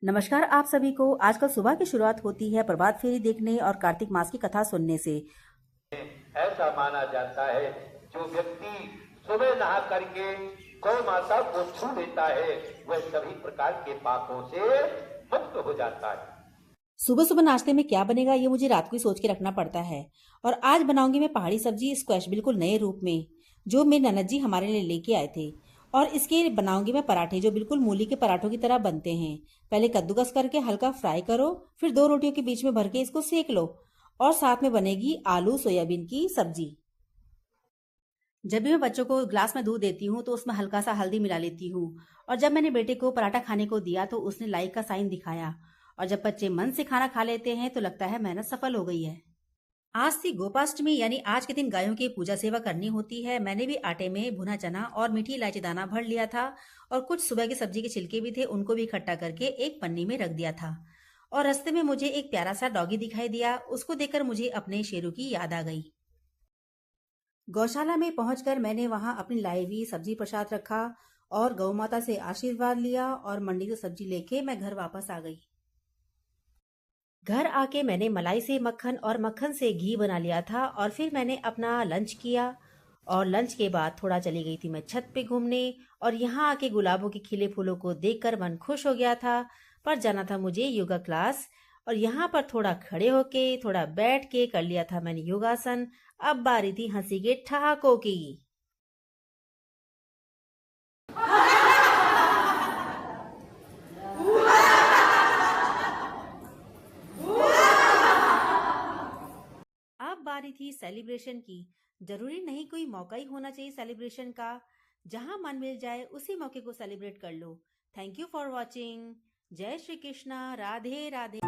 नमस्कार आप सभी को। आजकल सुबह की शुरुआत होती है प्रभात फेरी देखने और कार्तिक मास की कथा सुनने से। ऐसा माना जाता है जो व्यक्ति सुबह नहा करके गौ माता को छू लेता है वह सभी प्रकार के पापों से मुक्त हो जाता है। सुबह सुबह नाश्ते में क्या बनेगा ये मुझे रात को ही सोच के रखना पड़ता है। और आज बनाऊंगी मैं पहाड़ी सब्जी स्क्वैश, बिल्कुल नए रूप में, जो मेरे ननद जी हमारे लिए लेके आए थे। और इसके बनाऊंगी मैं पराठे जो बिल्कुल मूली के पराठों की तरह बनते हैं। पहले कद्दूकस करके हल्का फ्राई करो, फिर दो रोटियों के बीच में भर के इसको सेक लो। और साथ में बनेगी आलू सोयाबीन की सब्जी। जब भी मैं बच्चों को ग्लास में दूध देती हूँ तो उसमें हल्का सा हल्दी मिला लेती हूँ। और जब मैंने बेटे को पराठा खाने को दिया तो उसने लाइक का साइन दिखाया। और जब बच्चे मन से खाना खा लेते हैं तो लगता है मेहनत सफल हो गई है। आज थी गोपाष्टमी, यानी आज के दिन गायों की पूजा सेवा करनी होती है। मैंने भी आटे में भुना चना और मीठी इलायची दाना भर लिया था। और कुछ सुबह की सब्जी के छिलके भी थे, उनको भी इकट्ठा करके एक पन्नी में रख दिया था। और रास्ते में मुझे एक प्यारा सा डॉगी दिखाई दिया, उसको देखकर मुझे अपने शेरू की याद आ गई। गौशाला में पहुंचकर मैंने वहां अपनी लाई हुई सब्जी प्रसाद रखा और गौ माता से आशीर्वाद लिया और मंडी से सब्जी लेके मैं घर वापस आ गई। घर आके मैंने मलाई से मक्खन और मक्खन से घी बना लिया था और फिर मैंने अपना लंच किया। और लंच के बाद थोड़ा चली गई थी मैं छत पे घूमने। और यहाँ आके गुलाबों के खिले फूलों को देखकर मन खुश हो गया था। पर जाना था मुझे योगा क्लास। और यहाँ पर थोड़ा खड़े होके थोड़ा बैठ के कर लिया था मैंने योगासन। अब बारी थी हंसी के ठहाकों की। अब बारी थी सेलिब्रेशन की। जरूरी नहीं कोई मौका ही होना चाहिए सेलिब्रेशन का। जहां मन मिल जाए उसी मौके को सेलिब्रेट कर लो। Thank you for watching. जय श्री कृष्णा, राधे राधे।